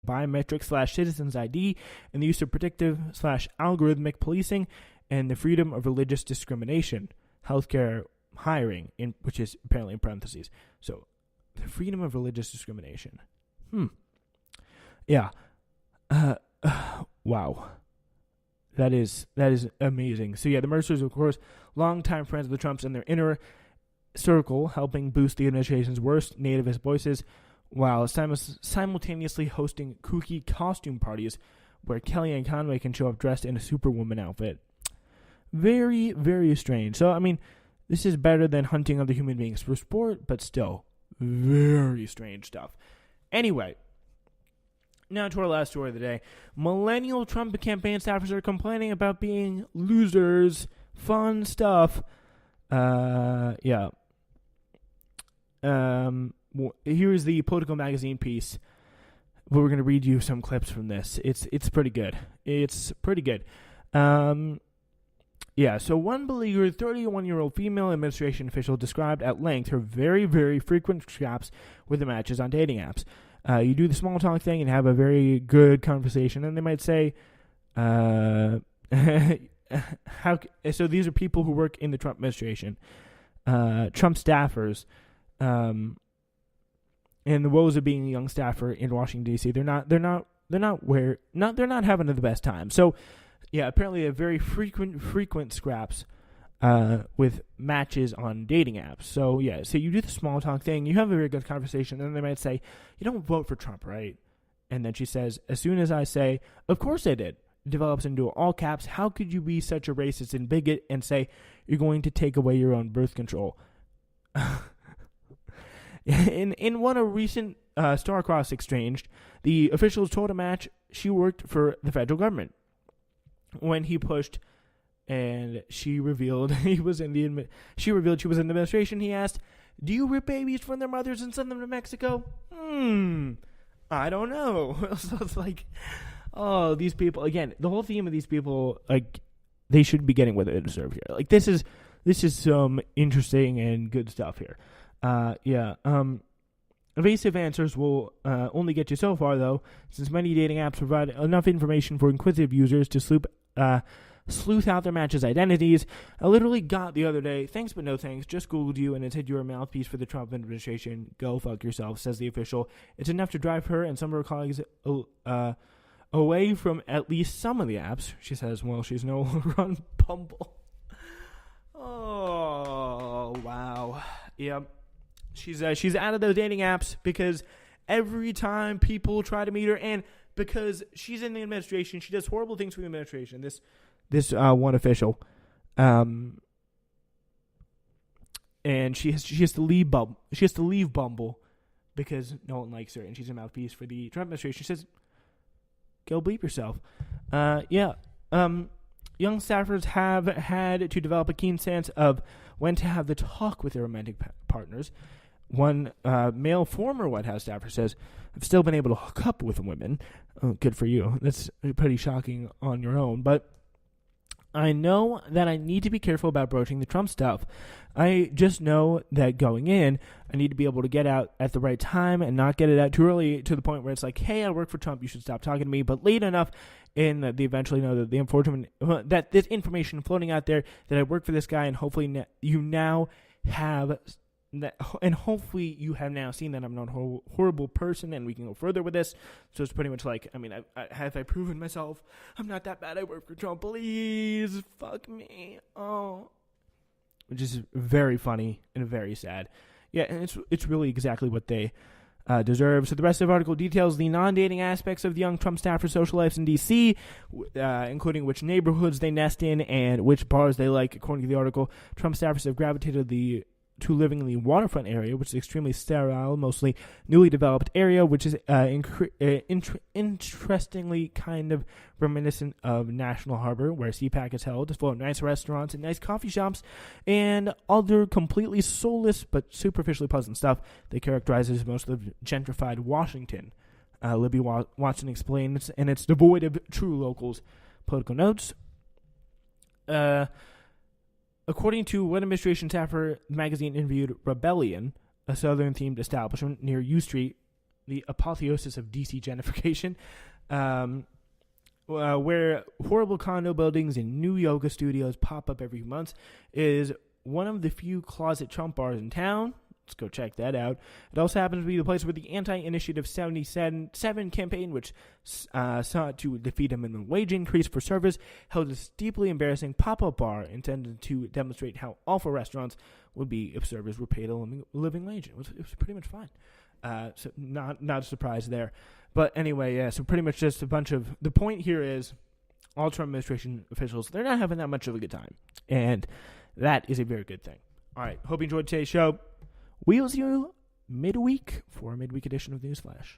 biometric/citizens ID, and the use of predictive/algorithmic policing, and the freedom of religious discrimination, healthcare hiring, which is apparently in parentheses. So, the freedom of religious discrimination. Yeah. Wow. That is amazing. So, yeah, the Mercers, of course, longtime friends of the Trumps and their inner circle, helping boost the administration's worst nativist voices, while simultaneously hosting kooky costume parties where Kellyanne Conway can show up dressed in a Superwoman outfit. Very, very strange. So, I mean, this is better than hunting other human beings for sport, but still, very strange stuff. Anyway, now to our last story of the day. Millennial Trump campaign staffers are complaining about being losers. Fun stuff. Yeah. Here's the Political Magazine piece. We're going to read you some clips from this. It's pretty good. It's pretty good. Yeah, so one beleaguered 31-year-old female administration official described at length her very, very frequent scraps with the matches on dating apps. You do the small talk thing and have a very good conversation, and they might say, so these are people who work in the Trump administration, Trump staffers, and the woes of being a young staffer in Washington D.C. They're not having the best time. So, yeah, apparently a very frequent scraps with matches on dating apps. So, yeah, so you do the small talk thing, you have a very good conversation, and then they might say, you don't vote for Trump, right? And then she says, as soon as I say, of course I did, develops into all caps, how could you be such a racist and bigot and say you're going to take away your own birth control? In one recent star-crossed exchange, the officials told a match she worked for the federal government. When he pushed and she revealed she was in the administration, he asked, do you rip babies from their mothers and send them to Mexico? I don't know. So it's like, oh, these people, again, the whole theme of these people, like, they should be getting what they deserve here. Like, this is some interesting and good stuff here. Evasive answers will only get you so far, though, since many dating apps provide enough information for inquisitive users to sleuth out their matches' identities. I literally got the other day, thanks but no thanks, just Googled you and it said you're a mouthpiece for the Trump administration. Go fuck yourself, says the official. It's enough to drive her and some of her colleagues away from at least some of the apps. She says, well, she's no longer on Bumble. Oh, wow. Yep. She's out of those dating apps because every time people try to meet her, and because she's in the administration, she does horrible things for the administration. This one official, and she has to leave Bumble. She has to leave Bumble because no one likes her, and she's a mouthpiece for the Trump administration. She says, "Go bleep yourself." Young staffers have had to develop a keen sense of when to have the talk with their romantic partners. One male former White House staffer says, I've still been able to hook up with women. Oh, good for you. That's pretty shocking on your own. But I know that I need to be careful about broaching the Trump stuff. I just know that going in, I need to be able to get out at the right time and not get it out too early to the point where it's like, hey, I work for Trump, you should stop talking to me. But late enough in that they eventually know that the unfortunate, that this information floating out there, that I work for this guy, and hopefully you now have that, and hopefully you have now seen that I'm not a horrible person, and we can go further with this. So it's pretty much like, I mean, have I proven myself? I'm not that bad. I work for Trump. Please, fuck me. Oh, which is very funny and very sad. Yeah, and it's really exactly what they deserve. So the rest of the article details the non-dating aspects of the young Trump staffer social lives in D.C., including which neighborhoods they nest in and which bars they like. According to the article, Trump staffers have gravitated to living in the waterfront area, which is extremely sterile, mostly newly developed area, which is interestingly kind of reminiscent of National Harbor, where CPAC is held. It's full of nice restaurants and nice coffee shops and other completely soulless but superficially pleasant stuff that characterizes most of gentrified Washington. Libby Watson explains, and it's devoid of true locals. Political notes. According to one administration staffer, the magazine interviewed Rebellion, a southern-themed establishment near U Street the apotheosis of DC gentrification, where horrible condo buildings and new yoga studios pop up every month, is one of the few closet Trump bars in town. Let's go check that out. It also happens to be the place where the Anti-Initiative 77 campaign, which sought to defeat a minimum wage increase for servers, held this deeply embarrassing pop-up bar intended to demonstrate how awful restaurants would be if servers were paid a living wage. It was pretty much fine. So not a surprise there. But anyway, yeah, so pretty much just a bunch of... The point here is all Trump administration officials, they're not having that much of a good time. And that is a very good thing. All right, hope you enjoyed today's show. We'll see you midweek for a midweek edition of Newsflash.